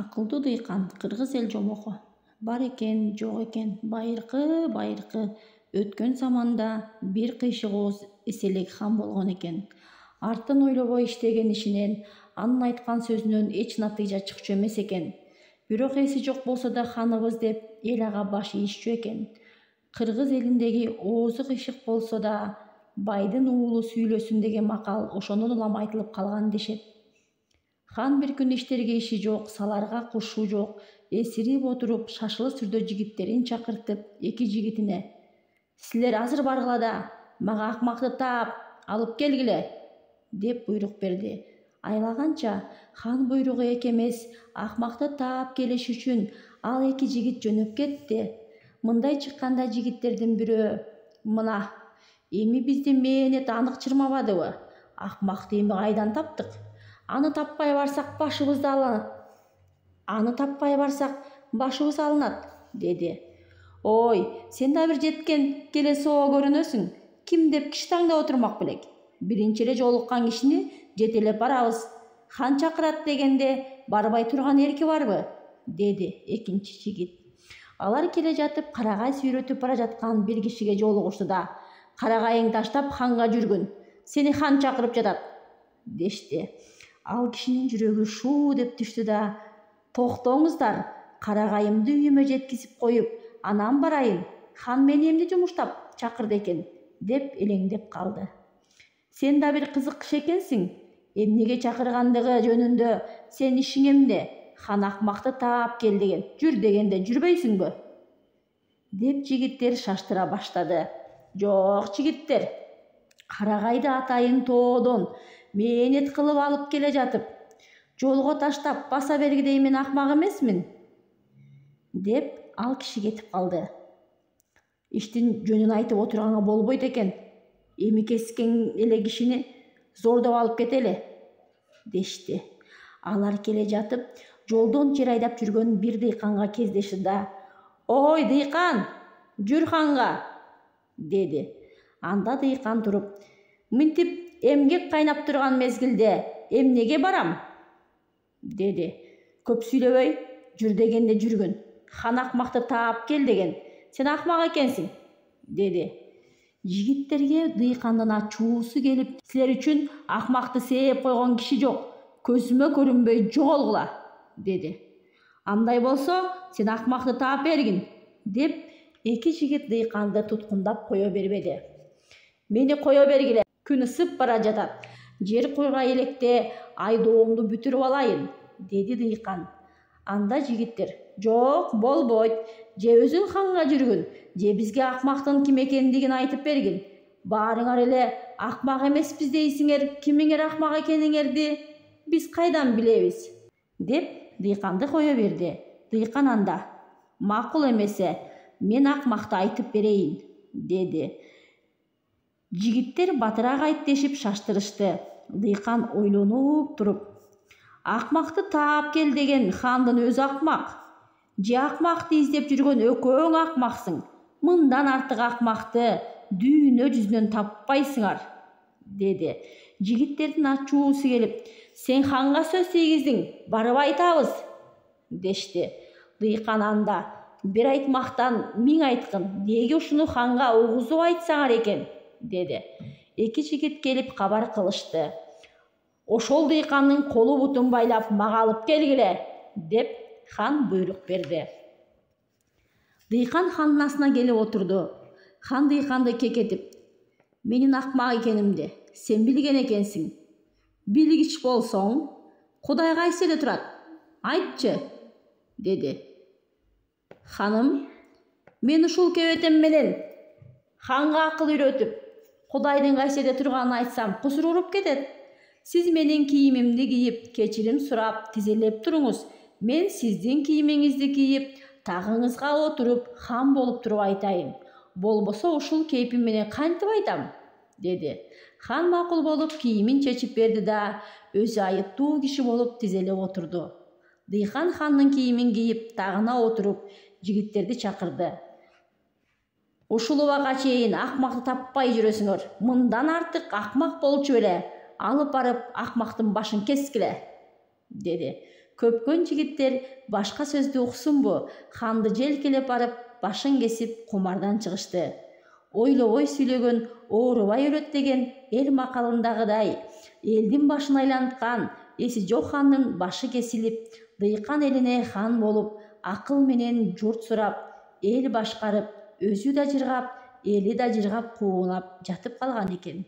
Акылдуу дыйкан кыргыз эл жомоко. Бар экен, жок экен, байыркы өткөн заманда бир кыйшык ооз эселек хан болгон экен. Артын ойлобой иштеген ишинен, анын айткан сөзүнөн эч натыйжа чыкчу эмес экен. Бирок эси жок болсо да ханыбыз деп эл ага баш ийишчү экен. Кыргыз элиндеги оозу кыйшык болсо да байдын уулу сүйлөсүн деген макал ошондон улам айтылып калган дешет. Хан бир күн иштерге иши жок, саларга кушу жок, эсирип отуруп шашылы сүрдө жигиттерин чакыртып, эки жигитине: "Силер азыр баргыла да, мага акмакты таап, алып келгиле" деп буйрук берди. Айлаганча хан буйругу эки эмес, акмакты таап келиш үчүн ал эки жигит жөнөп кетти. Мындай чыкканда жигиттердин бирөө: "Мына, эми биздин мээнет анык чырмабадыбы? Акмакты эми кайдан таптык? Аны таппай барсак башыбыз алынат" деди. "Ой, сен да бир жеткен келе соо көрүнөсүң. Ким деп киши таңдап отурмак белек? Биринчи эле жолуккан кишини жетелеп барабыз. Хан чакырат дегенде барбай турган эрки барбы?" деди экинчи жигит. Алар келе жатып карагай сүйрөтүп бара жаткан бир кишиге жолугушту да: "Карагайың таштап ханга жүргүн. Сени хан чакырып жатат" дешти. Ал кишинин жүрөгү шуу деп түштү да: "Токтоңуздар, карагайымды үйүмө жеткизип коюп, анан барайын. Хан мени эмне жумуштап чакырды экен" деп элеңдеп калды. "Сен да бир кызык киши экенсиң. Эмнеге чакыргандыгы жөнүндө сенин ишиң эмне? Хан акмакты таап кел деген. Жүр дегенде жүрбөйсүңбү?" деп жигиттер шаштыра баштады. "Жок жигиттер, карагайды атайын тоодон мээнет кылып алып келе жатып, жолго таштап баса бергидей мен акмак эмесмин" деп ал киши кетип калды. "Иштин жөнүн айтып отурганга болбойт экен. Эми кескен эле кишини зордоп алып кетели" дешти. Алар келе жатып жолдон жер айдап жүргөн бир дыйканга кездешти да: "Ой, дыйкан, жүр ханга" деди. Анда дыйкан туруп: "Мынтип эмгек кайнап турган мезгилде эмнеге барам?" деди. "Көп сүйлөбөй, жүр дегенде жүргүн. Хан акмакты таап кел деген. Сен акмак экенсиң" деди. Жигиттерге дыйкандын ачуусу келип: "Силер үчүн акмакты сээп койгон киши жок. Көзүмө көрүнбөй жоголгула" деди. "Андай болсо сен акмакты таап бергин" деп эки жигит дыйканды туткундап кое бербеди. "Мени кое бергиле, күн ысып бара жатат. Жер куйгай электе айдоомду бүтүрүп алайын" деди дыйкан. Анда жигиттер: "Жок, болбойт. Же өзүң ханга жүргүн, же бизге акмактын ким экендигин айтып бергин. Баарыңар эле акмак эмеспиз дейсиңер, кимиңер акмак экениңерди биз кайдан билебиз" деп дыйканды кое берди. Дыйкан анда: "Макул эмесе, мен акмакты айтып берейин" деди. Жигиттер батыраак айт дешип шаштырышты. Дыйкан ойлонуп туруп: "Акмакты таап кел деген хандын өзү акмак. Же акмакты издеп жүргөн экөөң акмаксың. Мындан артык акмакты дүйнө жүзүнөн таппайсыңар" деди. Жигиттердин ачуусу келип: "Сен ханга сөз тийгиздиң, барып айтабыз" дешти. Дыйкан анда: "Бир айтмактан миң айткын. Деги ушуну ханга угузуп айтсаңар экен" деди. Эки жигит келип кабар кылышты. "Ошол дыйкандын колу бутун байлап мага алып келгиле" деп хан буйрук берди. Дыйкан ханасына келип отурду. Хан дыйканды кекетип: "Менин акмак экенимди сен билген экенсиң. Билгич болсоң, Кудай кайсы жерде турат? Айтчы" деди. "Ханым, мен ушул кебетем менен ханга акыл үйрөтүп, Кудайдын кайсы жерде турганын айтсам кусур уруп кетет. Сиз менин кийимимди кийип, кечирим сурап, тизелеп туруңуз. Мен сиздин кийимиңизди кийип, тагыңызга отуруп, хан болуп туруп айтайын. Болбосо ушул кейпим менен кантип айтам" деди. Хан макул болуп кийимин чечип берди да өзү айыптуу киши болуп тизелеп отурду. Дыйкан хандын кийимин кийип, тагына отуруп, жигиттерди чакырды. "Ушул убакка чейин акмакты таппай жүрөсүңөр. Мындан артык акмак болчу беле. Алып барып акмактын башын кескиле" деди. Көпкөн жигиттер башка сөздү уксунбу, ханды желкелеп барып башын кесип кумардан чыгышты. Ойлобой сүйлөгөн оорубай өлөт деген эл макалындагыдай элдин башын айланткан эси жок хандын башы кесилип, дыйкан элине хан болуп, акыл менен журт сурап, эл башкарып, өзү да жыргап, эли да жыргап куунап жатып калган экен.